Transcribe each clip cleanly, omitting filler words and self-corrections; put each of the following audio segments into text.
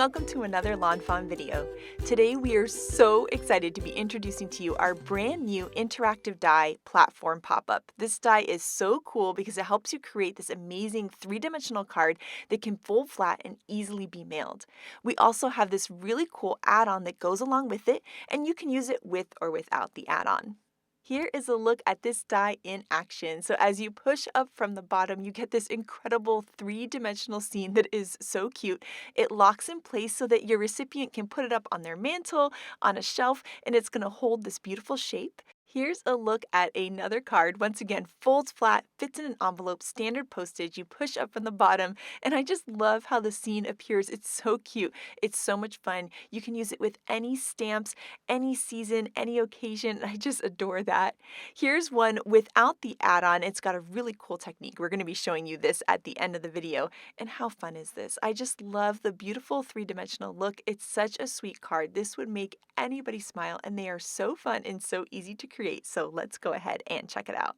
welcome to another lawnfawn video. Today we are so excited to be introducing to you our brand new interactive die platform pop-up. This die is so cool because it helps you create this amazing three-dimensional card that can fold flat and easily be mailed. We also have this really cool add-on that goes along with it, and you can use it with or without the add-on. Here is a look at this die in action. So as you push up from the bottom, you get this incredible three-dimensional scene that is so cute. It locks in place so that your recipient can put it up on their mantle, on a shelf, and it's going to hold this beautiful shape. Here's a look at another card. Once again, folds flat, fits in an envelope, standard postage. You push up from the bottom, and I just love how the scene appears. It's so cute. It's so much fun. You can use it with any stamps, any season, any occasion. I just adore that. Here's one without the add-on. It's got a really cool technique. We're going to be showing you this at the end of the video. And how fun is this? I just love the beautiful three-dimensional look. It's such a sweet card. This would make anybody smile, and they are so fun and so easy to create. So let's go ahead and check it out.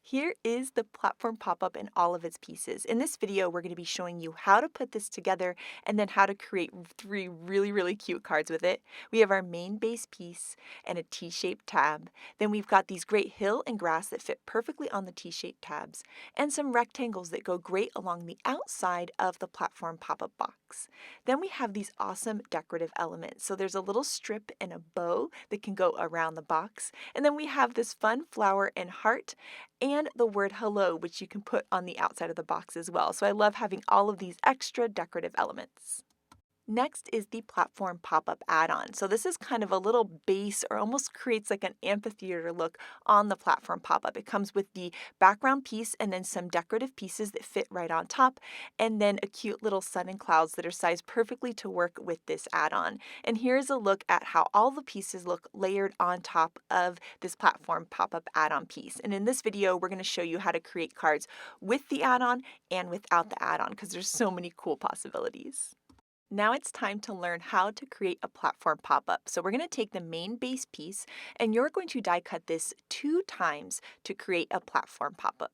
Here is the platform pop-up in all of its pieces. In this video, we're going to be showing you how to put this together and then how to create three really cute cards with it. We have our main base piece and a T-shaped tab. Then we've got these great hill and grass that fit perfectly on the T-shaped tabs, and some rectangles that go great along the outside of the platform pop-up box. Then we have these awesome decorative elements. So there's a little strip and a bow that can go around the box. And then we have this fun flower and heart, and the word hello, which you can put on the outside of the box as well. So I love having all of these extra decorative elements. Next is the platform pop-up add-on. So this is kind of a little base, or almost creates like an amphitheater look on the platform pop-up. It comes with the background piece and then some decorative pieces that fit right on top, and then a cute little sun and clouds that are sized perfectly to work with this add-on. And here's a look at how all the pieces look layered on top of this platform pop-up add-on piece. And in this video, we're going to show you how to create cards with the add-on and without the add-on, because there's so many cool possibilities. Now it's time to learn how to create a platform pop-up. So we're going to take the main base piece, and you're going to die cut this 2 times to create a platform pop-up.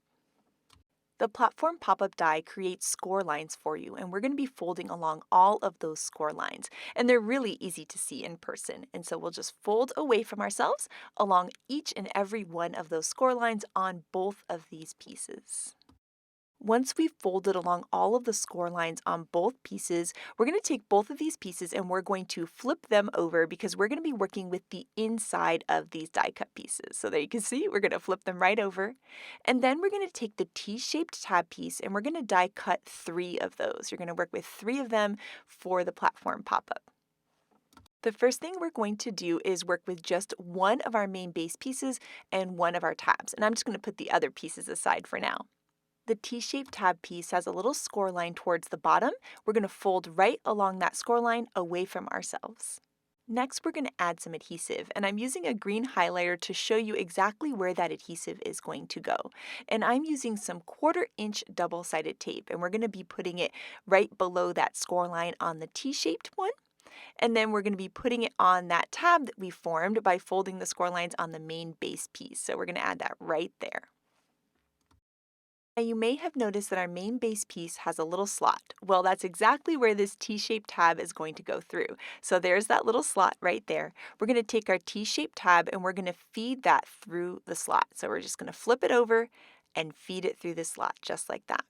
The platform pop-up die creates score lines for you, and we're going to be folding along all of those score lines. And they're really easy to see in person. And so we'll just fold away from ourselves along each and every one of those score lines on both of these pieces. Once we've folded along all of the score lines on both pieces, we're going to take both of these pieces and we're going to flip them over, because we're going to be working with the inside of these die cut pieces. So there you can see, we're going to flip them right over. And then we're going to take the T-shaped tab piece and we're going to die cut 3 of those. You're going to work with 3 of them for the platform pop-up. The first thing we're going to do is work with just one of our main base pieces and one of our tabs. And I'm just going to put the other pieces aside for now. The T-shaped tab piece has a little score line towards the bottom. We're going to fold right along that score line away from ourselves. Next, we're going to add some adhesive, and I'm using a green highlighter to show you exactly where that adhesive is going to go. And I'm using some 1/4-inch double-sided tape, and we're going to be putting it right below that score line on the T-shaped one. And then we're going to be putting it on that tab that we formed by folding the score lines on the main base piece. So we're going to add that right there. Now you may have noticed that our main base piece has a little slot. Well, that's exactly where this T-shaped tab is going to go through. So there's that little slot right there. We're going to take our T-shaped tab and we're going to feed that through the slot. So we're just going to flip it over and feed it through the slot, just like that.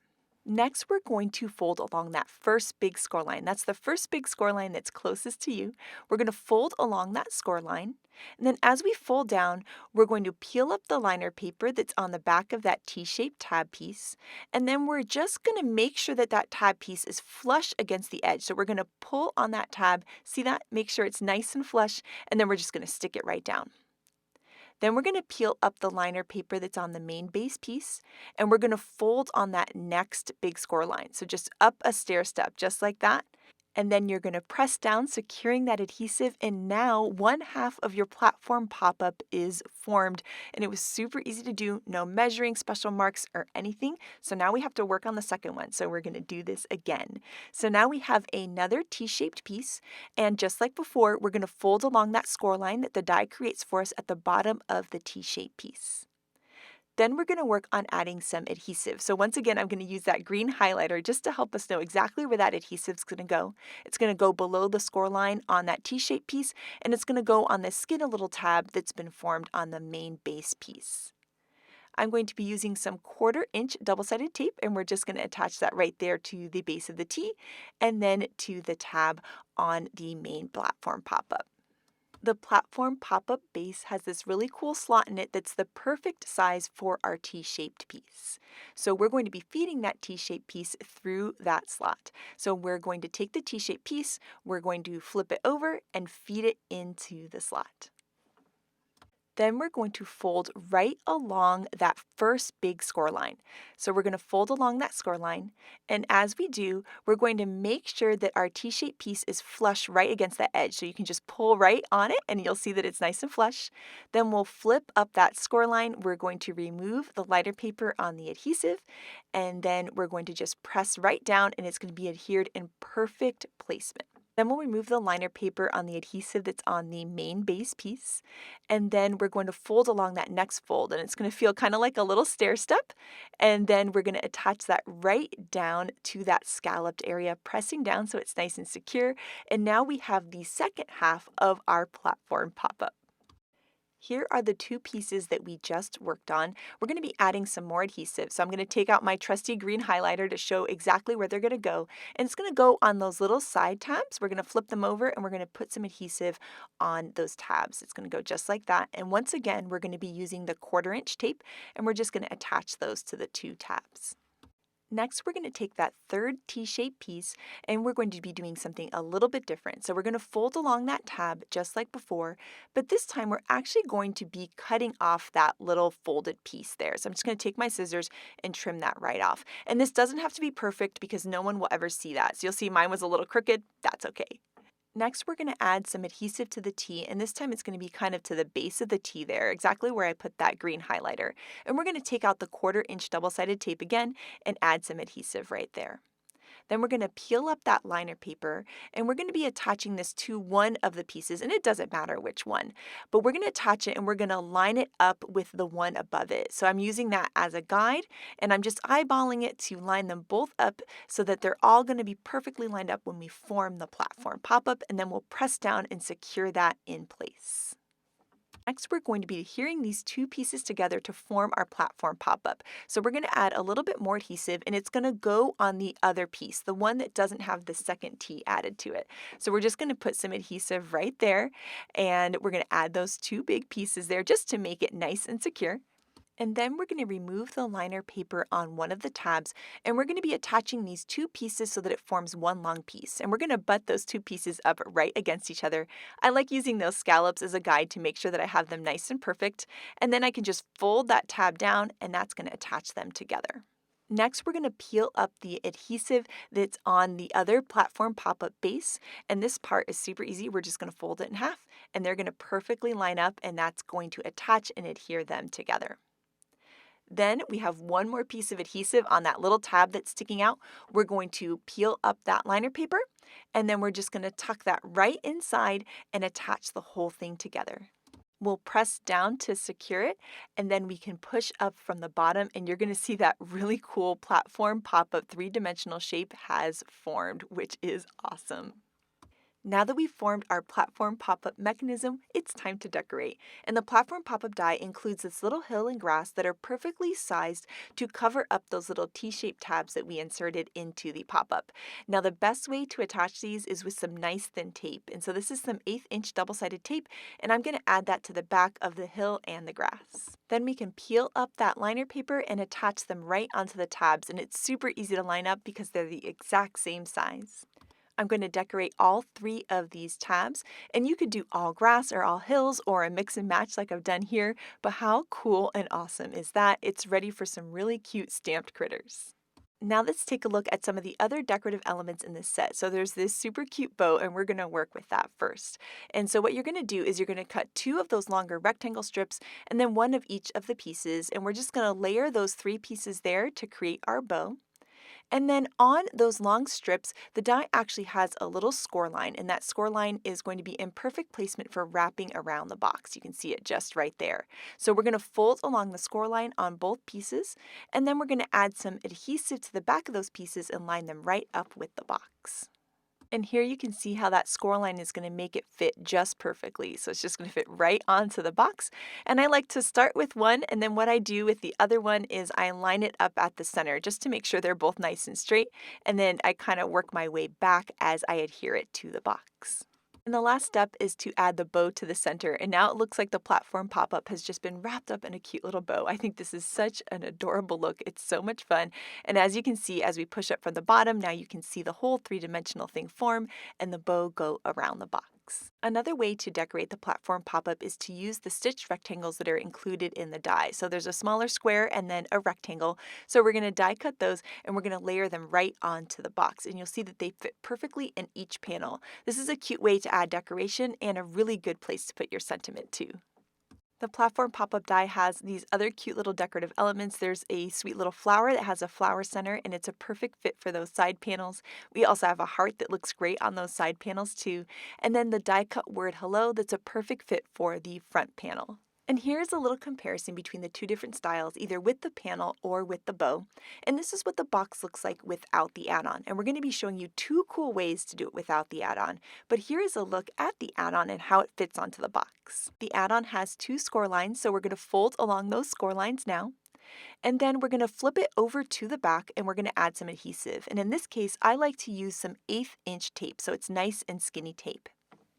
Next, we're going to fold along that first big score line. That's the first big score line that's closest to you. We're going to fold along that score line. And then as we fold down, we're going to peel up the liner paper that's on the back of that T-shaped tab piece. And then we're just going to make sure that that tab piece is flush against the edge. So we're going to pull on that tab. See that? Make sure it's nice and flush. And then we're just going to stick it right down. Then we're going to peel up the liner paper that's on the main base piece, and we're going to fold on that next big score line. So just up a stair step, just like that. And then you're going to press down, securing that adhesive, and now 1/2 of your platform pop-up is formed. And it was super easy to do, no measuring, special marks, or anything. So now we have to work on the second one. So we're going to do this again. So now we have another T-shaped piece, and just like before, we're going to fold along that score line that the die creates for us at the bottom of the T-shaped piece. Then we're going to work on adding some adhesive. So once again, I'm going to use that green highlighter just to help us know exactly where that adhesive is going to go. It's going to go below the score line on that T-shaped piece, and it's going to go on the skin a little tab that's been formed on the main base piece. I'm going to be using some 1/4-inch double-sided tape, and we're just going to attach that right there to the base of the T and then to the tab on the main platform pop-up. The platform pop-up base has this really cool slot in it that's the perfect size for our T-shaped piece. So we're going to be feeding that T-shaped piece through that slot. So we're going to take the T-shaped piece, we're going to flip it over and feed it into the slot. Then we're going to fold right along that first big score line. So we're going to fold along that score line, and as we do, we're going to make sure that our T-shaped piece is flush right against the edge. So you can just pull right on it and you'll see that it's nice and flush. Then we'll flip up that score line. We're going to remove the lighter paper on the adhesive, and then we're going to just press right down and it's going to be adhered in perfect placement. Then we'll remove the liner paper on the adhesive that's on the main base piece, and then we're going to fold along that next fold, and it's going to feel kind of like a little stair step, and then we're going to attach that right down to that scalloped area, pressing down so it's nice and secure, and now we have the second half of our platform pop-up. Here are the two pieces that we just worked on. We're going to be adding some more adhesive. So I'm going to take out my trusty green highlighter to show exactly where they're going to go. And it's going to go on those little side tabs. We're going to flip them over and we're going to put some adhesive on those tabs. It's going to go just like that. And once again, we're going to be using the 1/4-inch tape and we're just going to attach those to the two tabs. Next, we're going to take that third T-shaped piece and we're going to be doing something a little bit different. So we're going to fold along that tab just like before, but this time we're actually going to be cutting off that little folded piece there. So I'm just going to take my scissors and trim that right off. And this doesn't have to be perfect because no one will ever see that. So you'll see mine was a little crooked. That's okay. Next, we're going to add some adhesive to the T, and this time it's going to be kind of to the base of the T there, exactly where I put that green highlighter. And we're going to take out the 1/4-inch double-sided tape again and add some adhesive right there. Then we're going to peel up that liner paper, and we're going to be attaching this to one of the pieces, and it doesn't matter which one, but we're going to attach it and we're going to line it up with the one above it. So I'm using that as a guide, and I'm just eyeballing it to line them both up so that they're all going to be perfectly lined up when we form the platform pop-up, and then we'll press down and secure that in place. Next, we're going to be adhering these two pieces together to form our platform pop-up. So we're going to add a little bit more adhesive, and it's going to go on the other piece, the one that doesn't have the second T added to it. So we're just going to put some adhesive right there, and we're going to add those two big pieces there just to make it nice and secure. And then we're going to remove the liner paper on one of the tabs, and we're going to be attaching these two pieces so that it forms one long piece. And we're going to butt those two pieces up right against each other. I like using those scallops as a guide to make sure that I have them nice and perfect. And then I can just fold that tab down, and that's going to attach them together. Next, we're going to peel up the adhesive that's on the other platform pop-up base. And this part is super easy. We're just going to fold it in half, and they're going to perfectly line up, and that's going to attach and adhere them together. Then we have one more piece of adhesive on that little tab that's sticking out. We're going to peel up that liner paper, and then we're just going to tuck that right inside and attach the whole thing together. We'll press down to secure it, and then we can push up from the bottom, and you're going to see that really cool platform pop-up 3-dimensional shape has formed, which is awesome. Now that we've formed our platform pop-up mechanism, it's time to decorate. And the platform pop-up die includes this little hill and grass that are perfectly sized to cover up those little T-shaped tabs that we inserted into the pop-up. Now the best way to attach these is with some nice thin tape. And so this is some 1/8-inch double-sided tape, and I'm going to add that to the back of the hill and the grass. Then we can peel up that liner paper and attach them right onto the tabs, and it's super easy to line up because they're the exact same size. I'm going to decorate all 3 of these tabs, and you could do all grass or all hills or a mix and match like I've done here, but how cool and awesome is that? It's ready for some really cute stamped critters. Now let's take a look at some of the other decorative elements in this set. So there's this super cute bow, and we're going to work with that first. And so what you're going to do is you're going to cut 2 of those longer rectangle strips and then 1 of each of the pieces, and we're just going to layer those 3 pieces there to create our bow. And then on those long strips, the die actually has a little score line, and that score line is going to be in perfect placement for wrapping around the box. You can see it just right there. So we're going to fold along the score line on both pieces, and then we're going to add some adhesive to the back of those pieces and line them right up with the box. And here you can see how that score line is going to make it fit just perfectly. So it's just going to fit right onto the box. And I like to start with one, and then what I do with the other one is I line it up at the center just to make sure they're both nice and straight. And then I kind of work my way back as I adhere it to the box. And the last step is to add the bow to the center, and now it looks like the platform pop-up has just been wrapped up in a cute little bow. I think this is such an adorable look. It's so much fun. And as you can see, as we push up from the bottom, now you can see the whole three-dimensional thing form and the bow go around the box. Another way to decorate the platform pop-up is to use the stitched rectangles that are included in the die. So there's a smaller square and then a rectangle. So we're going to die cut those and we're going to layer them right onto the box. And you'll see that they fit perfectly in each panel. This is a cute way to add decoration and a really good place to put your sentiment too. The platform pop-up die has these other cute little decorative elements. There's a sweet little flower that has a flower center, and it's a perfect fit for those side panels. We also have a heart that looks great on those side panels too. And then the die cut word hello that's a perfect fit for the front panel. And here's a little comparison between the two different styles, either with the panel or with the bow. And this is what the box looks like without the add-on. And we're going to be showing you two cool ways to do it without the add-on. But here is a look at the add-on and how it fits onto the box. The add-on has two score lines, so we're going to fold along those score lines now. And then we're going to flip it over to the back and we're going to add some adhesive. And in this case, I like to use some 1/8 inch tape, so it's nice and skinny tape.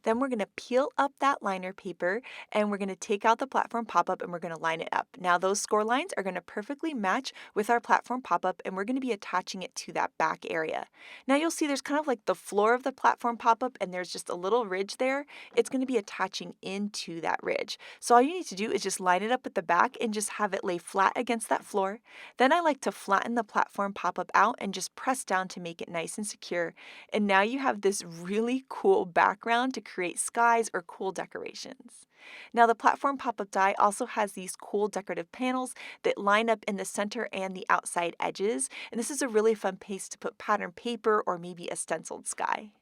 Then we're going to peel up that liner paper and we're going to take out the platform pop-up and we're going to line it up. Now those score lines are going to perfectly match with our platform pop-up and we're going to be attaching it to that back area. Now you'll see there's kind of like the floor of the platform pop-up and there's just a little ridge there. It's going to be attaching into that ridge. So all you need to do is just line it up at the back and just have it lay flat against that floor. Then I like to flatten the platform pop-up out and just press down to make it nice and secure. And now you have this really cool background to create skies or cool decorations. Now the platform pop-up die also has these cool decorative panels that line up in the center and the outside edges, and this is a really fun place to put pattern paper or maybe a stenciled sky.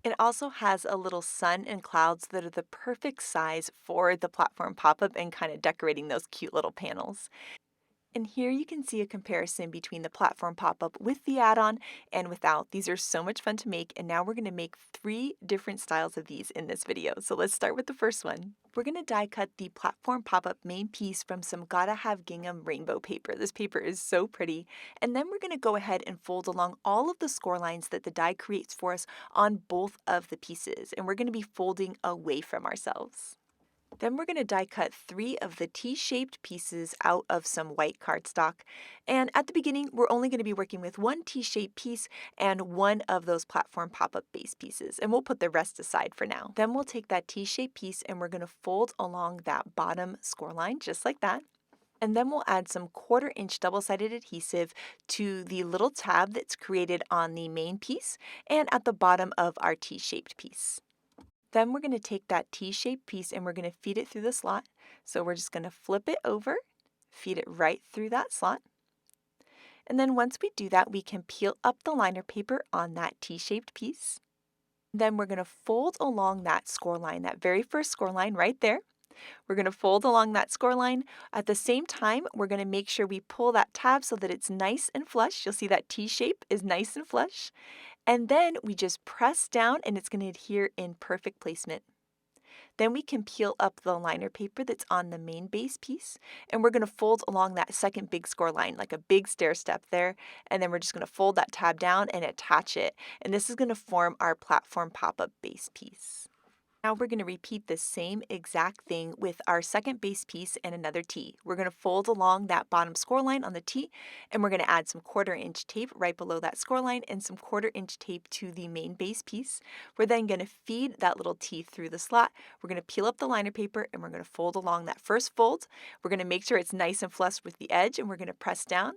It also has a little sun and clouds that are the perfect size for the platform pop-up and kind of decorating those cute little panels. And here you can see a comparison between the platform pop-up with the add-on and without. These are so much fun to make, and now we're going to make 3 different styles of these in this video. So let's start with the first one. We're going to die cut the platform pop-up main piece from some Gotta Have Gingham rainbow paper. This paper is so pretty. And then we're going to go ahead and fold along all of the score lines that the die creates for us on both of the pieces. And we're going to be folding away from ourselves. Then we're going to die cut 3 of the T-shaped pieces out of some white cardstock. And at the beginning, we're only going to be working with 1 T-shaped piece and 1 of those platform pop-up base pieces. And we'll put the rest aside for now. Then we'll take that T-shaped piece and we're going to fold along that bottom score line, just like that. And then we'll add some 1/4 inch double-sided adhesive to the little tab that's created on the main piece and at the bottom of our T-shaped piece. Then we're going to take that T-shaped piece and we're going to feed it through the slot. So we're just going to flip it over, feed it right through that slot. And then once we do that, we can peel up the liner paper on that T-shaped piece. Then we're going to fold along that score line, that very first score line right there. We're going to fold along that score line. At the same time, we're going to make sure we pull that tab so that it's nice and flush. You'll see that T shape is nice and flush. And then we just press down and it's going to adhere in perfect placement. Then we can peel up the liner paper that's on the main base piece, and we're going to fold along that second big score line, like a big stair step there, and then we're just going to fold that tab down and attach it. And this is going to form our platform pop-up base piece. Now we're going to repeat the same exact thing with our second base piece and another T. We're going to fold along that bottom score line on the T, and we're going to add some 1/4 inch tape right below that score line and some 1/4 inch tape to the main base piece. We're then going to feed that little T through the slot. We're going to peel up the liner paper and we're going to fold along that first fold. We're going to make sure it's nice and flush with the edge and we're going to press down.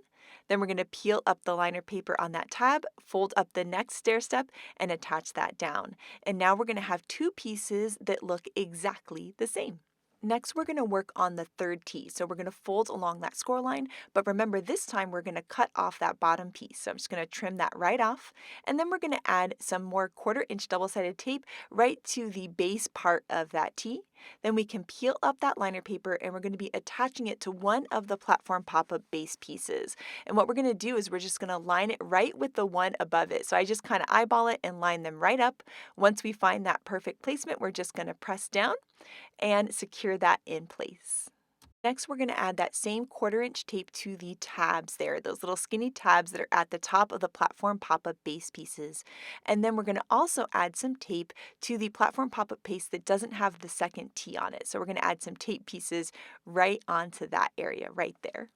Then we're going to peel up the liner paper on that tab, fold up the next stair step, and attach that down. And now we're going to have 2 pieces that look exactly the same. Next, we're going to work on the third T. So we're going to fold along that score line, but remember this time we're going to cut off that bottom piece. So I'm just going to trim that right off, and then we're going to add some more 1/4-inch double-sided tape right to the base part of that T. Then we can peel up that liner paper, and we're going to be attaching it to one of the platform pop-up base pieces. And what we're going to do is we're just going to line it right with the one above it. So I just kind of eyeball it and line them right up. Once we find that perfect placement, we're just going to press down and secure that in place. Next, we're going to add that same 1/4-inch tape to the tabs there, those little skinny tabs that are at the top of the platform pop-up base pieces. And then we're going to also add some tape to the platform pop-up piece that doesn't have the second T on it. So we're going to add some tape pieces right onto that area right there.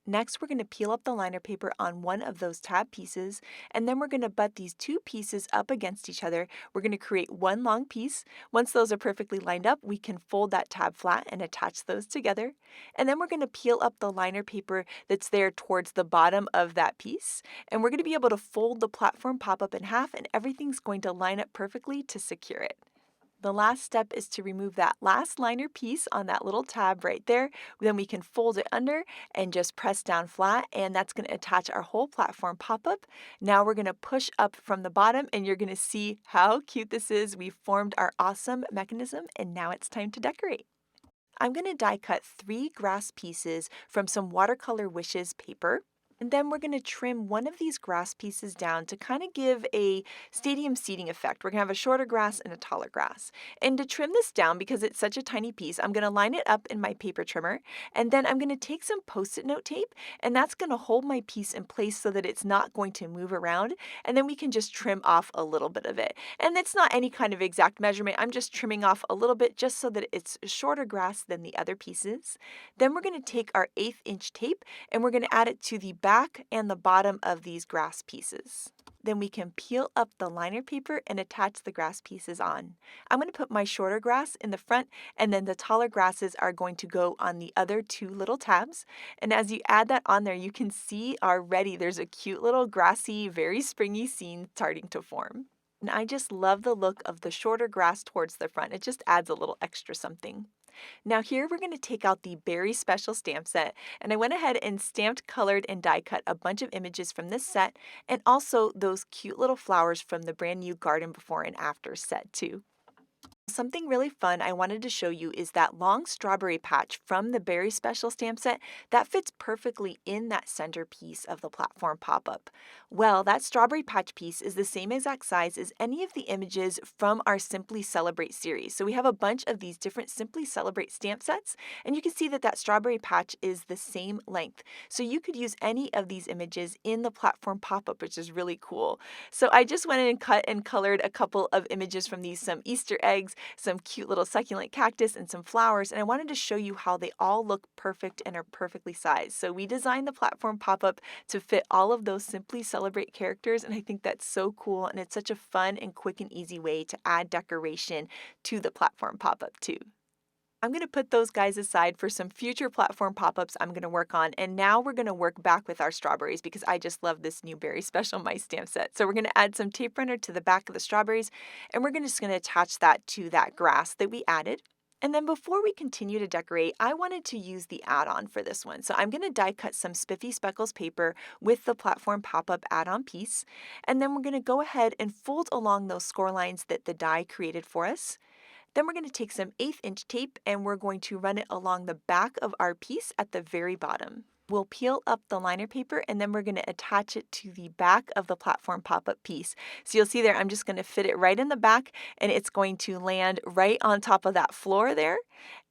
Next, we're going to peel up the liner paper on one of those tab pieces, and then we're going to butt these two pieces up against each other. We're going to create one long piece. Once those are perfectly lined up, we can fold that tab flat and attach those together. And then we're going to peel up the liner paper that's there towards the bottom of that piece. And we're going to be able to fold the platform pop-up in half, and everything's going to line up perfectly to secure it. The last step is to remove that last liner piece on that little tab right there. Then we can fold it under and just press down flat, and that's going to attach our whole platform pop-up. Now we're going to push up from the bottom, and you're going to see how cute this is. We've formed our awesome mechanism, and now it's time to decorate. I'm going to die cut 3 grass pieces from some Watercolor Wishes paper. And then we're going to trim one of these grass pieces down to kind of give a stadium seating effect. We're going to have a shorter grass and a taller grass. And to trim this down, because it's such a tiny piece, I'm going to line it up in my paper trimmer. And then I'm going to take some Post-it note tape, and that's going to hold my piece in place so that it's not going to move around. And then we can just trim off a little bit of it. And it's not any kind of exact measurement. I'm just trimming off a little bit just so that it's shorter grass than the other pieces. Then we're going to take our 1/8-inch tape, and we're going to add it to the back and the bottom of these grass pieces. Then we can peel up the liner paper and attach the grass pieces on. I'm going to put my shorter grass in the front, and then the taller grasses are going to go on the other 2 little tabs. And as you add that on there, you can see already there's a cute little grassy, very springy scene starting to form. And I just love the look of the shorter grass towards the front. It just adds a little extra something. Now here we're going to take out the Berry Special stamp set, and I went ahead and stamped, colored, and die cut a bunch of images from this set, and also those cute little flowers from the brand new Garden Before and After set too. Something really fun I wanted to show you is that long strawberry patch from the Berry Special stamp set that fits perfectly in that center piece of the platform pop-up. Well, that strawberry patch piece is the same exact size as any of the images from our Simply Celebrate series. So we have a bunch of these different Simply Celebrate stamp sets, and you can see that that strawberry patch is the same length. So you could use any of these images in the platform pop-up, which is really cool. So I just went in and cut and colored a couple of images from these, some Easter eggs, some cute little succulent cactus, and some flowers, and I wanted to show you how they all look perfect and are perfectly sized. So we designed the platform pop-up to fit all of those Simply Celebrate characters, and I think that's so cool, and it's such a fun and quick and easy way to add decoration to the platform pop-up too. I'm going to put those guys aside for some future platform pop-ups I'm going to work on, and now we're going to work back with our strawberries because I just love this new Berry Special mice stamp set. So we're going to add some tape runner to the back of the strawberries, and we're just going to attach that to that grass that we added. And then before we continue to decorate, I wanted to use the add-on for this one. So I'm going to die cut some spiffy speckles paper with the platform pop-up add-on piece, and then we're going to go ahead and fold along those score lines that the die created for us. Then we're going to take some 1/8-inch tape, and we're going to run it along the back of our piece at the very bottom. We'll peel up the liner paper, and then we're going to attach it to the back of the platform pop-up piece. So you'll see there, I'm just going to fit it right in the back, and it's going to land right on top of that floor there.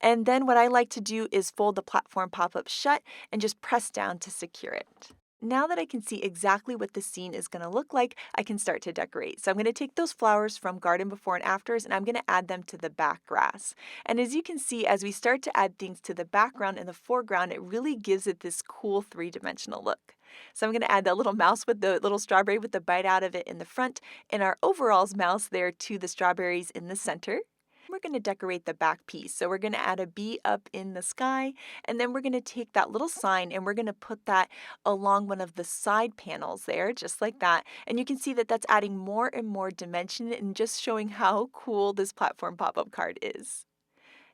And then what I like to do is fold the platform pop-up shut and just press down to secure it. Now that I can see exactly what the scene is going to look like, I can start to decorate. So I'm going to take those flowers from Garden Before and Afters, and I'm going to add them to the back grass. And as you can see, as we start to add things to the background and the foreground, it really gives it this cool 3-dimensional look. So I'm going to add that little mouse with the little strawberry with the bite out of it in the front, and our overalls mouse there to the strawberries in the center. We're going to decorate the back piece. So we're going to add a bee up in the sky, and then we're going to take that little sign and we're going to put that along one of the side panels there, just like that. And you can see that that's adding more and more dimension and just showing how cool this platform pop-up card is.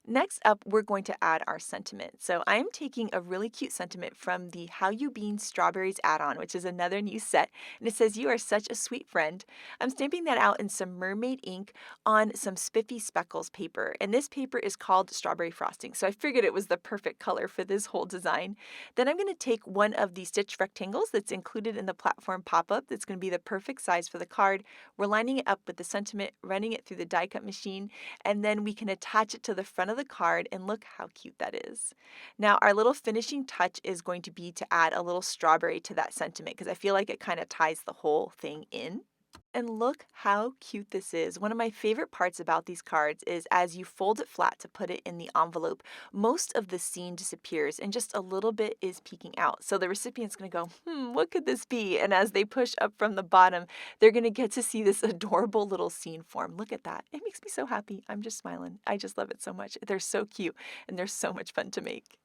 Next up, we're going to add our sentiment. So I'm taking a really cute sentiment from the How You Bean Strawberries add-on, which is another new set, and it says, "You are such a sweet friend." I'm stamping that out in some mermaid ink on some spiffy speckles paper, and this paper is called Strawberry Frosting, so I figured it was the perfect color for this whole design. Then I'm going to take one of the stitched rectangles that's included in the platform pop-up that's going to be the perfect size for the card. We're lining it up with the sentiment, running it through the die cut machine, and then we can attach it to the front of the card, and look how cute that is. Now our little finishing touch is going to be to add a little strawberry to that sentiment because I feel like it kind of ties the whole thing in. And look how cute this is. One of my favorite parts about these cards is as you fold it flat to put it in the envelope, most of the scene disappears and just a little bit is peeking out. So the recipient's going to go, what could this be? And as they push up from the bottom, they're going to get to see this adorable little scene form. Look at that. It makes me so happy. I'm just smiling. I just love it so much. They're so cute and they're so much fun to make.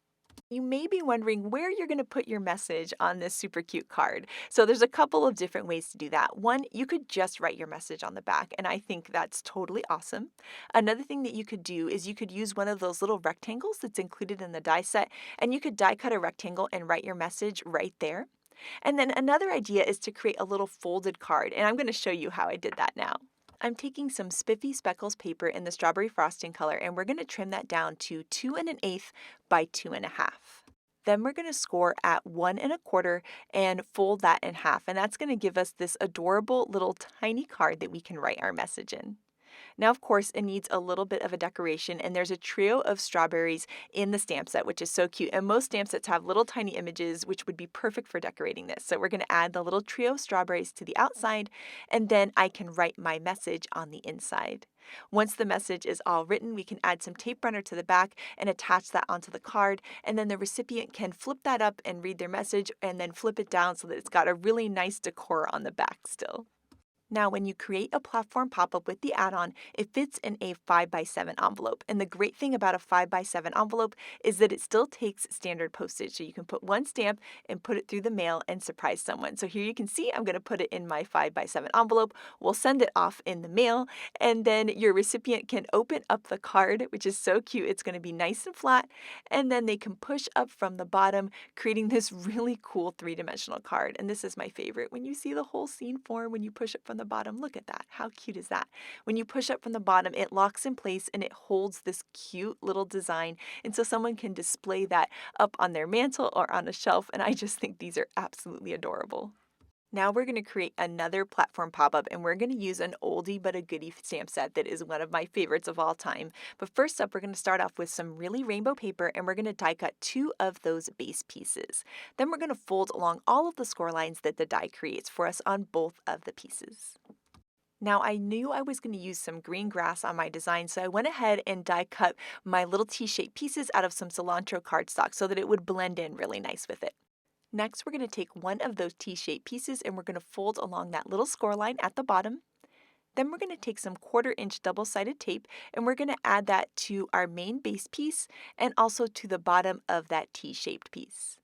You may be wondering where you're going to put your message on this super cute card. So there's a couple of different ways to do that. One, you could just write your message on the back, and I think that's totally awesome. Another thing that you could do is you could use one of those little rectangles that's included in the die set, and you could die cut a rectangle and write your message right there. And then another idea is to create a little folded card, and I'm going to show you how I did that now. I'm taking some spiffy speckles paper in the strawberry frosting color, and we're going to trim that down to 2 1/8 by 2 1/2. Then we're going to score at 1 1/4 and fold that in half, and that's going to give us this adorable little tiny card that we can write our message in. Now, of course, it needs a little bit of a decoration, and there's a trio of strawberries in the stamp set, which is so cute. And most stamp sets have little tiny images, which would be perfect for decorating this. So we're going to add the little trio of strawberries to the outside, and then I can write my message on the inside. Once the message is all written, we can add some tape runner to the back and attach that onto the card, and then the recipient can flip that up and read their message, and then flip it down so that it's got a really nice decor on the back still. Now, when you create a platform pop-up with the add-on, it fits in a 5x7 envelope. And the great thing about a 5x7 envelope is that it still takes standard postage. So you can put one stamp and put it through the mail and surprise someone. So here you can see I'm going to put it in my 5x7 envelope. We'll send it off in the mail, and then your recipient can open up the card, which is so cute. It's going to be nice and flat, and then they can push up from the bottom, creating this really cool three-dimensional card. And this is my favorite. When you see the whole scene form, when you push it from the bottom, look at that. How cute is that? When you push up from the bottom, it locks in place and it holds this cute little design. And so someone can display that up on their mantle or on a shelf. And I just think these are absolutely adorable. Now we're going to create another platform pop-up, and we're going to use an oldie but a goodie stamp set that is one of my favorites of all time. But first up, we're going to start off with some really rainbow paper, and we're going to die cut 2 of those base pieces. Then we're going to fold along all of the score lines that the die creates for us on both of the pieces. Now I knew I was going to use some green grass on my design, so I went ahead and die cut my little T-shaped pieces out of some cilantro cardstock so that it would blend in really nice with it. Next, we're going to take one of those T-shaped pieces and we're going to fold along that little score line at the bottom. Then we're going to take some 1/4-inch double-sided tape and we're going to add that to our main base piece and also to the bottom of that T-shaped piece.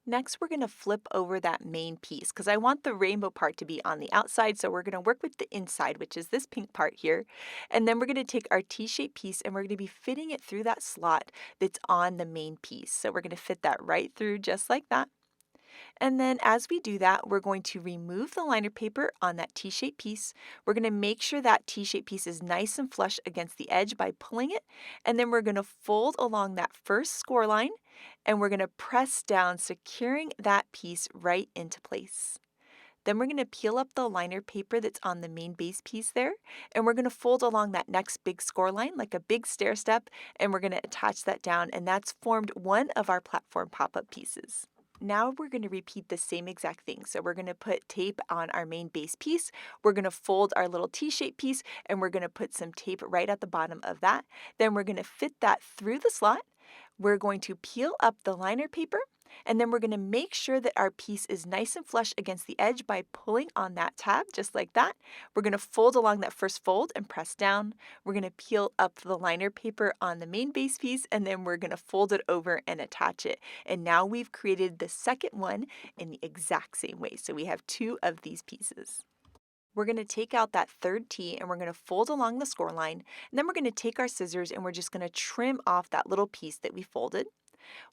Next, we're going to flip over that main piece because I want the rainbow part to be on the outside, so we're going to work with the inside, which is this pink part here. And then we're going to take our T-shaped piece and we're going to be fitting it through that slot that's on the main piece. So we're going to fit that right through just like that. And then as we do that, we're going to remove the liner paper on that T-shaped piece. We're going to make sure that T-shaped piece is nice and flush against the edge by pulling it. And then we're going to fold along that first score line and we're going to press down, securing that piece right into place. Then we're going to peel up the liner paper that's on the main base piece there, and we're going to fold along that next big score line like a big stair step, and we're going to attach that down, and that's formed one of our platform pop-up pieces. Now we're going to repeat the same exact thing. So we're going to put tape on our main base piece. We're going to fold our little T-shaped piece and we're going to put some tape right at the bottom of that. Then we're going to fit that through the slot. We're going to peel up the liner paper and then we're going to make sure that our piece is nice and flush against the edge by pulling on that tab just like that. We're going to fold along that first fold and press down. We're going to peel up the liner paper on the main base piece and then we're going to fold it over and attach it. And now we've created the second one in the exact same way. So we have 2 of these pieces. We're going to take out that third T and we're going to fold along the score line. And then we're going to take our scissors and we're just going to trim off that little piece that we folded.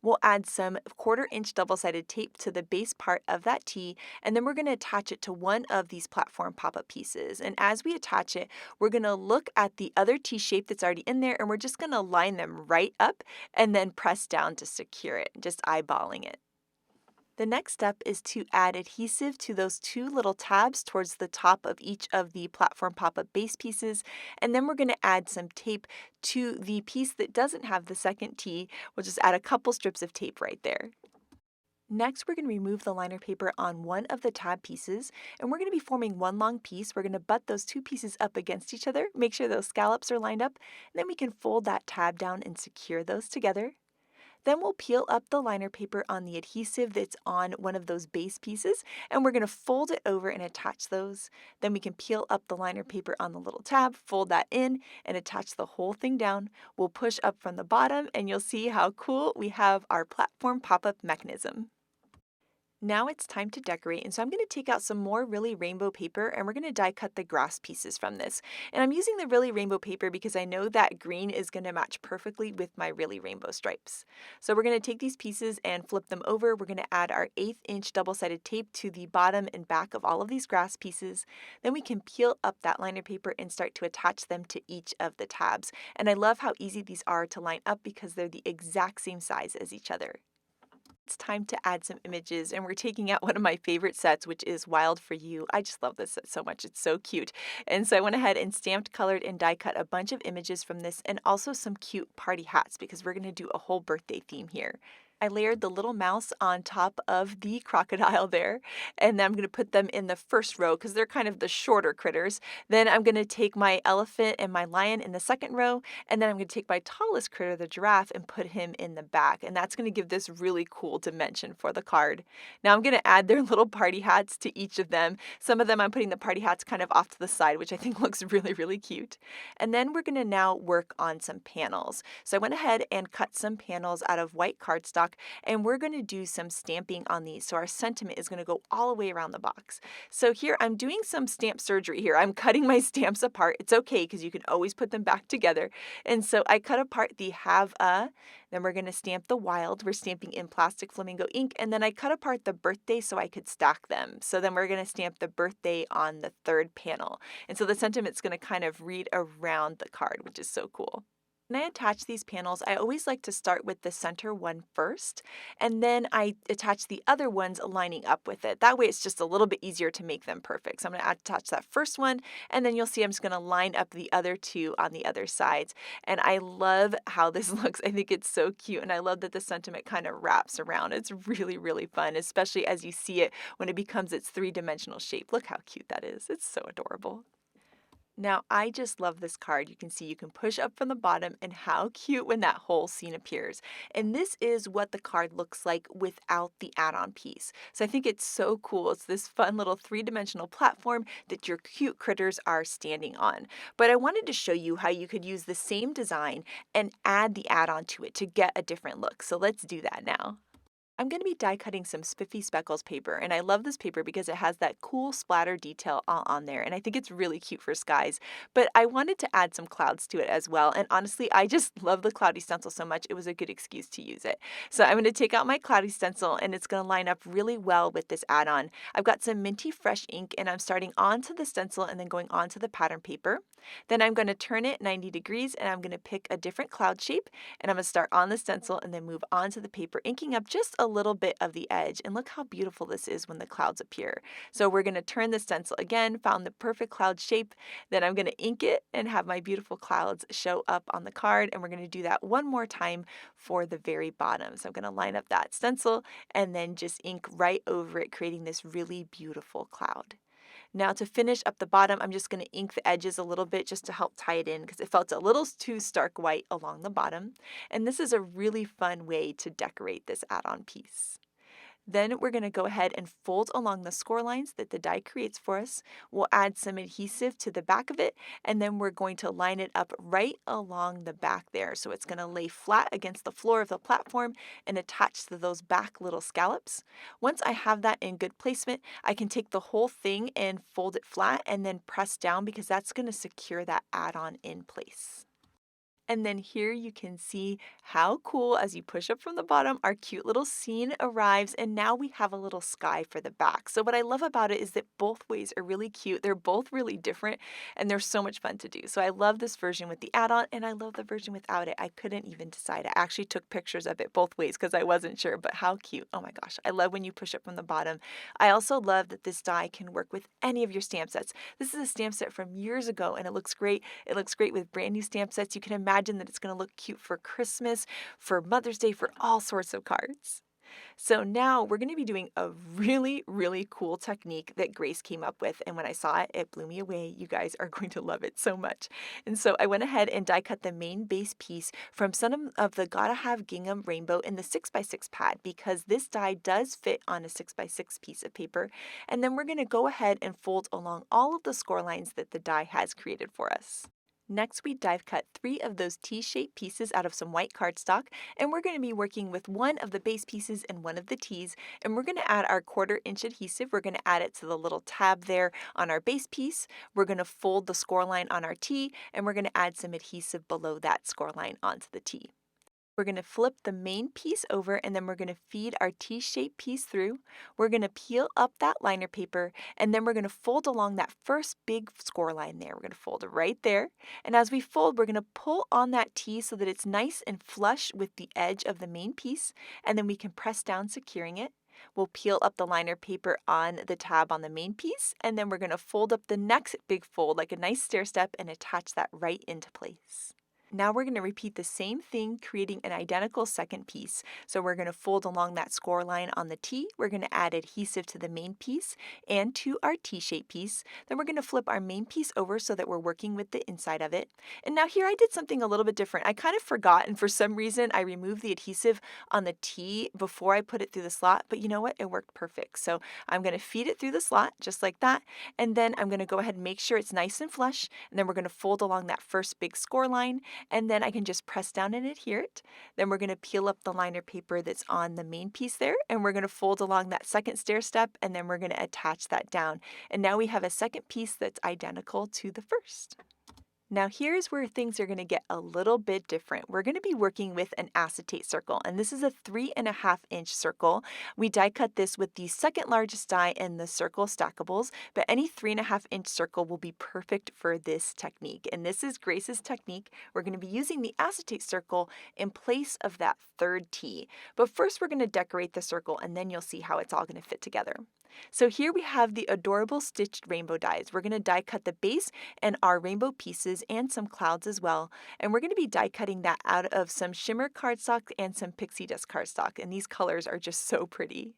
We'll add some 1/4 inch double-sided tape to the base part of that T, and then we're going to attach it to one of these platform pop-up pieces. And as we attach it, we're going to look at the other T shape that's already in there, and we're just going to line them right up and then press down to secure it, just eyeballing it. The next step is to add adhesive to those two little tabs towards the top of each of the platform pop-up base pieces, and then we're going to add some tape to the piece that doesn't have the second T. We'll just add a couple strips of tape right there. Next, we're going to remove the liner paper on one of the tab pieces, and we're going to be forming one long piece. We're going to butt those two pieces up against each other, make sure those scallops are lined up, and then we can fold that tab down and secure those together. Then we'll peel up the liner paper on the adhesive that's on one of those base pieces, and we're going to fold it over and attach those. Then we can peel up the liner paper on the little tab, fold that in, and attach the whole thing down. We'll push up from the bottom, and you'll see how cool we have our platform pop-up mechanism. Now it's time to decorate, and so I'm going to take out some more Really Rainbow paper, and we're going to die cut the grass pieces from this. And I'm using the Really Rainbow paper because I know that green is going to match perfectly with my Really Rainbow stripes. So we're going to take these pieces and flip them over. We're going to add our 1/8 inch double-sided tape to the bottom and back of all of these grass pieces. Then we can peel up that liner paper and start to attach them to each of the tabs. And I love how easy these are to line up because they're the exact same size as each other. It's time to add some images, and we're taking out one of my favorite sets, which is Wild for You. I just love this set so much. It's so cute. And so I went ahead and stamped, colored, and die cut a bunch of images from this, and also some cute party hats because we're going to do a whole birthday theme here. I layered the little mouse on top of the crocodile there, and then I'm going to put them in the first row because they're kind of the shorter critters. Then I'm going to take my elephant and my lion in the second row, and then I'm going to take my tallest critter, the giraffe, and put him in the back. And that's going to give this really cool dimension for the card. Now I'm going to add their little party hats to each of them. Some of them I'm putting the party hats kind of off to the side, which I think looks really, really cute. And then we're going to now work on some panels. So I went ahead and cut some panels out of white cardstock, and we're going to do some stamping on these. So our sentiment is going to go all the way around the box. So here I'm doing some stamp surgery here. I'm cutting my stamps apart. It's okay because you can always put them back together. And so I cut apart the have a, then we're going to stamp the wild. We're stamping in plastic flamingo ink, and then I cut apart the birthday so I could stack them. So then we're going to stamp the birthday on the third panel. And so the sentiment's going to kind of read around the card, which is so cool. When I attach these panels, I always like to start with the center one first, and then I attach the other ones lining up with it. That way it's just a little bit easier to make them perfect. So I'm going to attach that first one, and then you'll see I'm just going to line up the other two on the other sides. And I love how this looks. I think it's so cute, and I love that the sentiment kind of wraps around. It's really, really fun, especially as you see it when it becomes its three-dimensional shape. Look how cute that is. It's so adorable. Now, I just love this card. You can see you can push up from the bottom, and how cute when that whole scene appears. And this is what the card looks like without the add-on piece. So I think it's so cool. It's this fun little three-dimensional platform that your cute critters are standing on. But I wanted to show you how you could use the same design and add the add-on to it to get a different look. So let's do that now. I'm going to be die cutting some spiffy speckles paper, and I love this paper because it has that cool splatter detail all on there, and I think it's really cute for skies. But I wanted to add some clouds to it as well, and honestly, I just love the cloudy stencil so much, it was a good excuse to use it. So I'm going to take out my cloudy stencil, and it's going to line up really well with this add-on. I've got some minty fresh ink, and I'm starting onto the stencil and then going onto the pattern paper. Then I'm going to turn it 90 degrees, and I'm going to pick a different cloud shape, and I'm going to start on the stencil and then move onto the paper, inking up just a little bit of the edge. And look how beautiful this is when the clouds appear. So we're going to turn the stencil again, found the perfect cloud shape, then I'm going to ink it and have my beautiful clouds show up on the card, and we're going to do that one more time for the very bottom. So I'm going to line up that stencil and then just ink right over it, creating this really beautiful cloud. Now to finish up the bottom, I'm just going to ink the edges a little bit just to help tie it in because it felt a little too stark white along the bottom. And this is a really fun way to decorate this add-on piece. Then we're going to go ahead and fold along the score lines that the die creates for us. We'll add some adhesive to the back of it, and then we're going to line it up right along the back there. So it's going to lay flat against the floor of the platform and attach to those back little scallops. Once I have that in good placement, I can take the whole thing and fold it flat and then press down because that's going to secure that add-on in place. And then here you can see how cool, as you push up from the bottom, our cute little scene arrives, and now we have a little sky for the back. So what I love about it is that both ways are really cute. They're both really different, and they're so much fun to do. So I love this version with the add-on, and I love the version without it. I couldn't even decide. I actually took pictures of it both ways because I wasn't sure, but how cute. Oh my gosh, I love when you push up from the bottom. I also love that this die can work with any of your stamp sets. This is a stamp set from years ago, and it looks great. It looks great with brand new stamp sets. You can imagine that it's going to look cute for Christmas, for Mother's Day, for all sorts of cards. So now we're going to be doing a really, really cool technique that Grace came up with. And when I saw it, it blew me away. You guys are going to love it so much. And so I went ahead and die cut the main base piece from some of the Gotta Have Gingham Rainbow in the 6x6 pad because this die does fit on a 6x6 piece of paper. And then we're going to go ahead and fold along all of the score lines that the die has created for us. Next, we die cut 3 of those T-shaped pieces out of some white cardstock, and we're going to be working with one of the base pieces and one of the T's, and we're going to add our 1/4 inch adhesive. We're going to add it to the little tab there on our base piece. We're going to fold the score line on our T, and we're going to add some adhesive below that score line onto the T. We're going to flip the main piece over and then we're going to feed our T-shaped piece through. We're going to peel up that liner paper and then we're going to fold along that first big score line there. We're going to fold it right there. And as we fold, we're going to pull on that T so that it's nice and flush with the edge of the main piece. And then we can press down, securing it. We'll peel up the liner paper on the tab on the main piece. And then we're going to fold up the next big fold like a nice stair step and attach that right into place. Now we're going to repeat the same thing, creating an identical second piece. So we're going to fold along that score line on the T. We're going to add adhesive to the main piece and to our T-shaped piece. Then we're going to flip our main piece over so that we're working with the inside of it. And now here I did something a little bit different. I kind of forgot, and for some reason I removed the adhesive on the T before I put it through the slot, but you know what? It worked perfect. So I'm going to feed it through the slot just like that. And then I'm going to go ahead and make sure it's nice and flush. And then we're going to fold along that first big score line. And then I can just press down and adhere it. Then we're going to peel up the liner paper that's on the main piece there, and we're going to fold along that second stair step, and then we're going to attach that down. And now we have a second piece that's identical to the first. Now here's where things are going to get a little bit different. We're going to be working with an acetate circle, and this is a 3.5 inch circle. We die cut this with the second largest die in the circle stackables, but any 3.5 inch circle will be perfect for this technique. And this is Grace's technique. We're going to be using the acetate circle in place of that third T. But first we're going to decorate the circle, and then you'll see how it's all going to fit together. So here we have the adorable stitched rainbow dies. We're going to die cut the base and our rainbow pieces and some clouds as well. And we're going to be die cutting that out of some shimmer cardstock and some pixie dust cardstock. And these colors are just so pretty.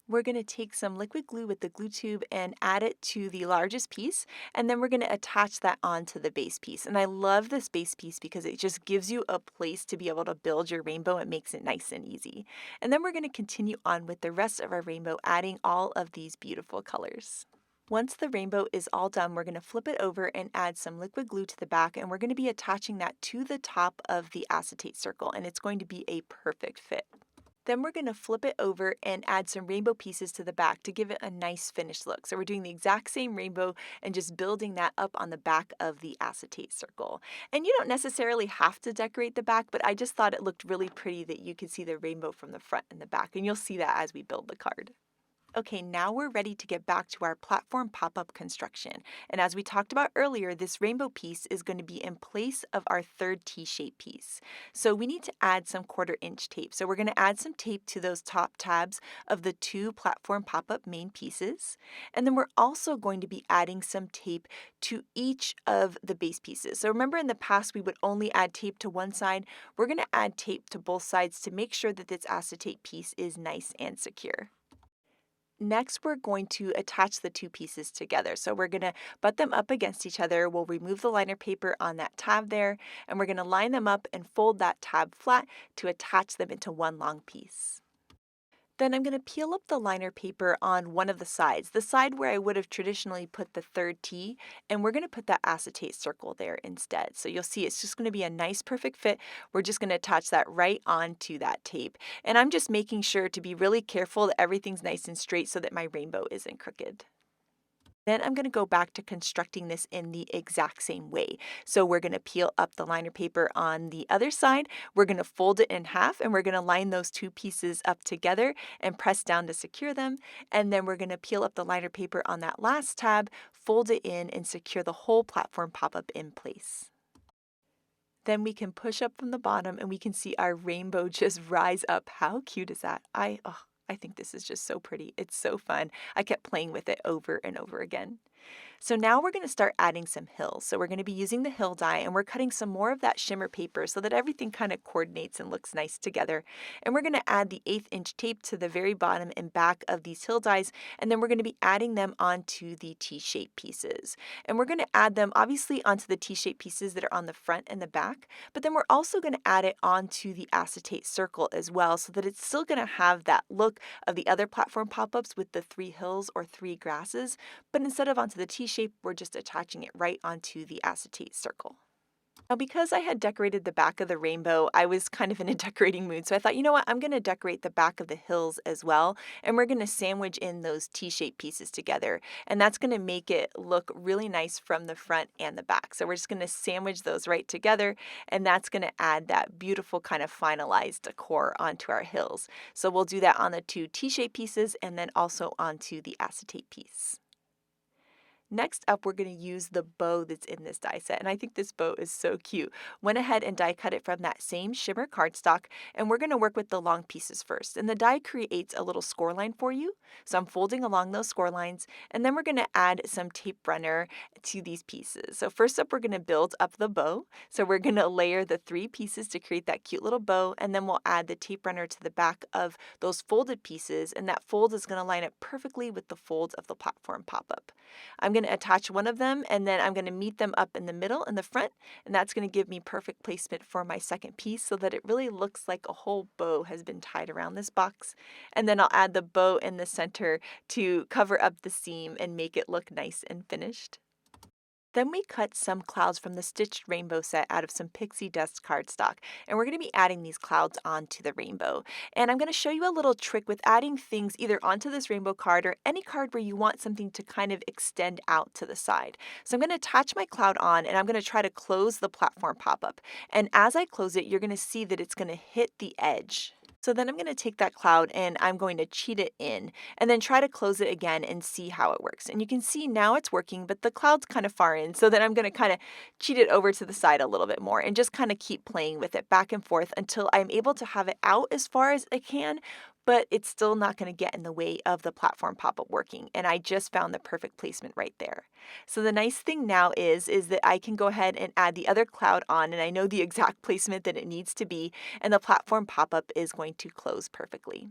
We're going to take some liquid glue with the glue tube and add it to the largest piece, and then we're going to attach that onto the base piece. And I love this base piece because it just gives you a place to be able to build your rainbow. It makes it nice and easy. And then we're going to continue on with the rest of our rainbow, adding all of these beautiful colors. Once the rainbow is all done, we're going to flip it over and add some liquid glue to the back, and we're going to be attaching that to the top of the acetate circle, and it's going to be a perfect fit. Then we're going to flip it over and add some rainbow pieces to the back to give it a nice finished look. So we're doing the exact same rainbow and just building that up on the back of the acetate circle. And you don't necessarily have to decorate the back, but I just thought it looked really pretty that you could see the rainbow from the front and the back. And you'll see that as we build the card. Okay, now we're ready to get back to our platform pop-up construction. And as we talked about earlier, this rainbow piece is going to be in place of our third T-shaped piece. So we need to add some 1/4 inch tape. So we're going to add some tape to those top tabs of the 2 platform pop-up main pieces. And then we're also going to be adding some tape to each of the base pieces. So remember in the past we would only add tape to one side. We're going to add tape to both sides to make sure that this acetate piece is nice and secure. Next, we're going to attach the 2 pieces together. So we're going to butt them up against each other. We'll remove the liner paper on that tab there, and we're going to line them up and fold that tab flat to attach them into one long piece. Then I'm going to peel up the liner paper on one of the side where I would have traditionally put the third T, and we're going to put that acetate circle there instead. So you'll see it's just going to be a nice perfect fit. We're just going to attach that right onto that tape. And I'm just making sure to be really careful that everything's nice and straight so that my rainbow isn't crooked. Then I'm going to go back to constructing this in the exact same way. So we're going to peel up the liner paper on the other side. We're going to fold it in half and we're going to line those two pieces up together and press down to secure them. And then we're going to peel up the liner paper on that last tab, fold it in, and secure the whole platform pop-up in place. Then we can push up from the bottom and we can see our rainbow just rise up. How cute is that? I think this is just so pretty. It's so fun. I kept playing with it over and over again. So now we're going to start adding some hills. So we're going to be using the hill die and we're cutting some more of that shimmer paper so that everything kind of coordinates and looks nice together. And we're going to add the 1/8 inch tape to the very bottom and back of these hill dies, and then we're going to be adding them onto the T-shaped pieces. And we're going to add them obviously onto the T-shaped pieces that are on the front and the back, but then we're also going to add it onto the acetate circle as well so that it's still going to have that look of the other platform pop-ups with the 3 hills or 3 grasses, but instead of onto the T-shape, we're just attaching it right onto the acetate circle. Now, because I had decorated the back of the rainbow, I was kind of in a decorating mood, so I thought, you know what, I'm going to decorate the back of the hills as well, and we're going to sandwich in those T-shaped pieces together, and that's going to make it look really nice from the front and the back. So we're just going to sandwich those right together, and that's going to add that beautiful kind of finalized decor onto our hills. So we'll do that on the 2 T-shaped pieces and then also onto the acetate piece. Next up, we're going to use the bow that's in this die set, and I think this bow is so cute. Went ahead and die cut it from that same shimmer cardstock, and we're going to work with the long pieces first. And the die creates a little score line for you, so I'm folding along those score lines, and then we're going to add some tape runner to these pieces. So first up, we're going to build up the bow. So we're going to layer the 3 pieces to create that cute little bow, and then we'll add the tape runner to the back of those folded pieces, and that fold is going to line up perfectly with the folds of the platform pop-up. I'm going to attach one of them, and then I'm going to meet them up in the middle in the front, and that's going to give me perfect placement for my second piece so that it really looks like a whole bow has been tied around this box. And then I'll add the bow in the center to cover up the seam and make it look nice and finished. Then we cut some clouds from the stitched rainbow set out of some pixie dust cardstock, and we're going to be adding these clouds onto the rainbow. And I'm going to show you a little trick with adding things either onto this rainbow card or any card where you want something to kind of extend out to the side. So I'm going to attach my cloud on, and I'm going to try to close the platform pop-up. And as I close it, you're going to see that it's going to hit the edge. So then I'm going to take that cloud and I'm going to cheat it in and then try to close it again and see how it works. And you can see now it's working, but the cloud's kind of far in. So then I'm going to kind of cheat it over to the side a little bit more and just kind of keep playing with it back and forth until I'm able to have it out as far as I can, but it's still not going to get in the way of the platform pop-up working. And I just found the perfect placement right there. So the nice thing now is that I can go ahead and add the other cloud on, and I know the exact placement that it needs to be, and the platform pop-up is going to close perfectly.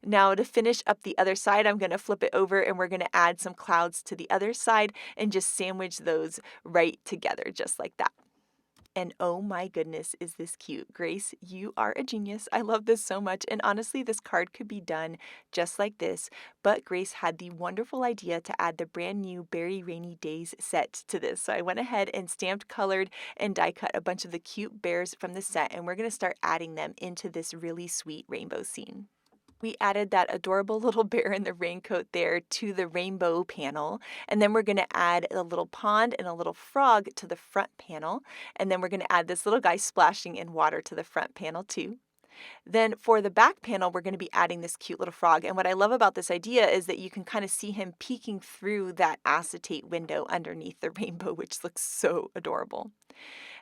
Now to finish up the other side, I'm going to flip it over and we're going to add some clouds to the other side and just sandwich those right together just like that. And oh my goodness, is this cute. Grace, you are a genius. I love this so much. And honestly, this card could be done just like this, but Grace had the wonderful idea to add the brand new Berry Rainy Days set to this. So I went ahead and stamped, colored, and die cut a bunch of the cute bears from the set, and we're going to start adding them into this really sweet rainbow scene. We added that adorable little bear in the raincoat there to the rainbow panel, and then we're going to add a little pond and a little frog to the front panel, and then we're going to add this little guy splashing in water to the front panel too. Then for the back panel, we're going to be adding this cute little frog, and what I love about this idea is that you can kind of see him peeking through that acetate window underneath the rainbow, which looks so adorable.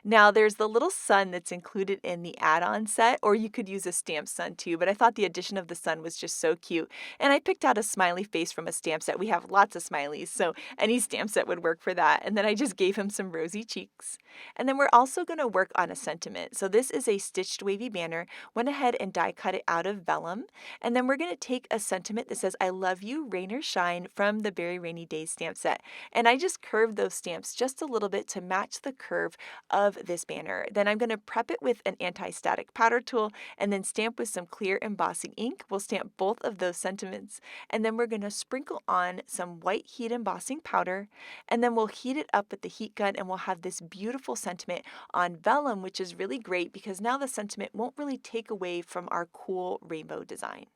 Now, there's the little sun that's included in the add-on set, or you could use a stamped sun too, but I thought the addition of the sun was just so cute. And I picked out a smiley face from a stamp set. We have lots of smileys, so any stamp set would work for that. And then I just gave him some rosy cheeks. And then we're also going to work on a sentiment. So this is a stitched wavy banner. went ahead and die cut it out of vellum. And then we're going to take a sentiment that says, I love you, rain or shine, from the Very Rainy Days stamp set. And I just curved those stamps just a little bit to match the curve of this banner. Then I'm going to prep it with an anti-static powder tool and then stamp with some clear embossing ink. We'll stamp both of those sentiments. And then we're going to sprinkle on some white heat embossing powder. And then we'll heat it up with the heat gun and we'll have this beautiful sentiment on vellum, which is really great because now the sentiment won't really take away from our cool rainbow design.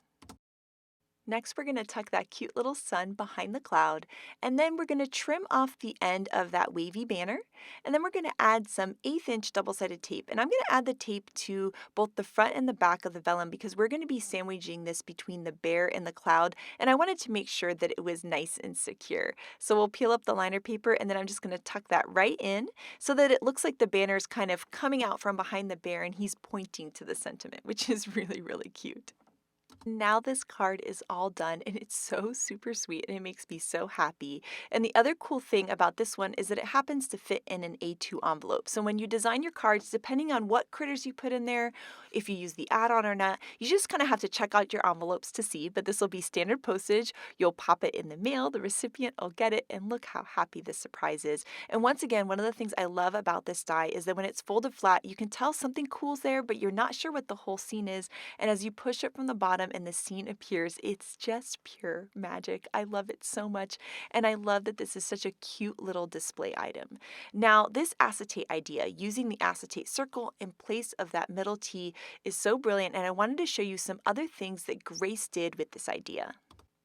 Next, we're going to tuck that cute little sun behind the cloud, and then we're going to trim off the end of that wavy banner, and then we're going to add some 1/8 inch double-sided tape, and I'm going to add the tape to both the front and the back of the vellum because we're going to be sandwiching this between the bear and the cloud, and I wanted to make sure that it was nice and secure. So we'll peel up the liner paper, and then I'm just going to tuck that right in so that it looks like the banner is kind of coming out from behind the bear and he's pointing to the sentiment, which is really, really cute. Now this card is all done and it's so super sweet and it makes me so happy. And the other cool thing about this one is that it happens to fit in an A2 envelope. So when you design your cards, depending on what critters you put in there, if you use the add-on or not, you just kind of have to check out your envelopes to see, but this will be standard postage. You'll pop it in the mail, the recipient will get it, and look how happy this surprise is. And once again, one of the things I love about this die is that when it's folded flat, you can tell something cool's there, but you're not sure what the whole scene is. And as you push it from the bottom and the scene appears, it's just pure magic. I love it so much, and I love that this is such a cute little display item. Now, this acetate idea, using the acetate circle in place of that middle T, is so brilliant, and I wanted to show you some other things that Grace did with this idea.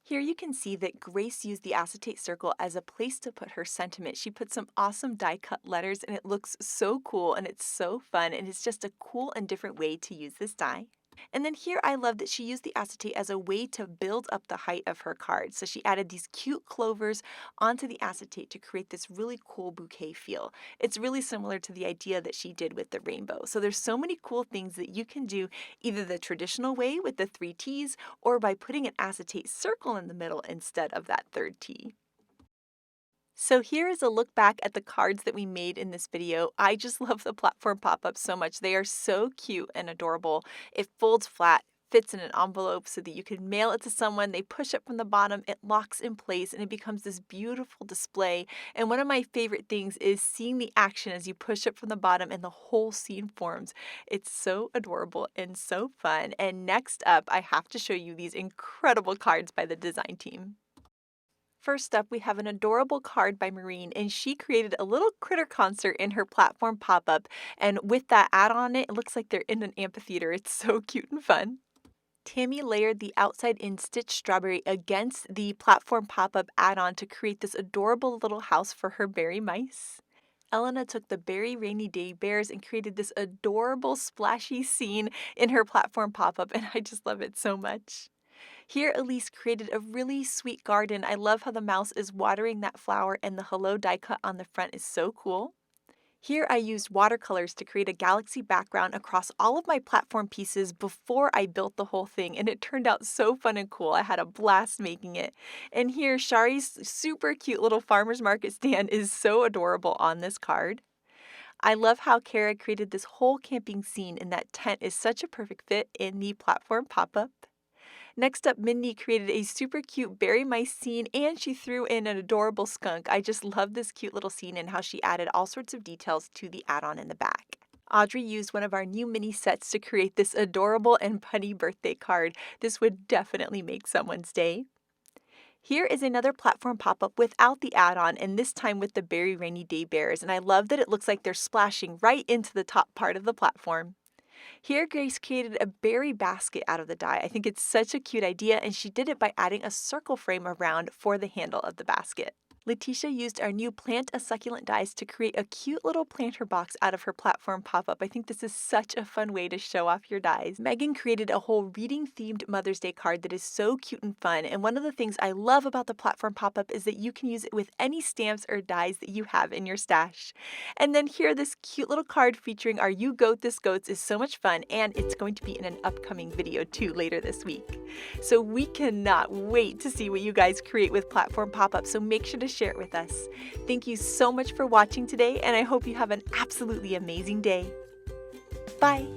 Here you can see that Grace used the acetate circle as a place to put her sentiment. She put some awesome die cut letters and it looks so cool and it's so fun and it's just a cool and different way to use this die. And then here I love that she used the acetate as a way to build up the height of her card. So she added these cute clovers onto the acetate to create this really cool bouquet feel. It's really similar to the idea that she did with the rainbow. So there's so many cool things that you can do either the traditional way with the 3 T's or by putting an acetate circle in the middle instead of that third T. So here is a look back at the cards that we made in this video. I just love the platform pop-ups so much. They are so cute and adorable. It folds flat, fits in an envelope so that you can mail it to someone. They push up from the bottom, it locks in place, and it becomes this beautiful display. And one of my favorite things is seeing the action as you push up from the bottom and the whole scene forms. It's so adorable and so fun. And next up, I have to show you these incredible cards by the design team. First up, we have an adorable card by Maureen, and she created a little critter concert in her platform pop-up, and with that add-on it looks like they're in an amphitheater. It's so cute and fun. Tammy layered the outside-in stitch strawberry against the platform pop-up add-on to create this adorable little house for her berry mice. Elena took the Very Rainy Day bears and created this adorable splashy scene in her platform pop-up, and I just love it so much. Here, Elise created a really sweet garden. I love how the mouse is watering that flower and the hello die cut on the front is so cool. Here I used watercolors to create a galaxy background across all of my platform pieces before I built the whole thing, and it turned out so fun and cool. I had a blast making it. And here, Shari's super cute little farmer's market stand is so adorable on this card. I love how Kara created this whole camping scene, and that tent is such a perfect fit in the platform pop-up. Next up, Mindy created a super cute berry mice scene and she threw in an adorable skunk. I just love this cute little scene and how she added all sorts of details to the add-on in the back. Audrey used one of our new mini sets to create this adorable and punny birthday card. This would definitely make someone's day. Here is another platform pop-up without the add-on, and this time with the Very Rainy Day bears, and I love that it looks like they're splashing right into the top part of the platform. Here, Grace created a berry basket out of the die. I think it's such a cute idea, and she did it by adding a circle frame around for the handle of the basket. Letitia used our new Plant a Succulent dies to create a cute little planter box out of her platform pop-up. I think this is such a fun way to show off your dies. Megan created a whole reading-themed Mother's Day card that is so cute and fun, and one of the things I love about the platform pop-up is that you can use it with any stamps or dies that you have in your stash. And then here, this cute little card featuring our You Goat This Goats is so much fun, and it's going to be in an upcoming video too later this week. So we cannot wait to see what you guys create with platform pop-up, so make sure to share it with us. Thank you so much for watching today, and I hope you have an absolutely amazing day. Bye!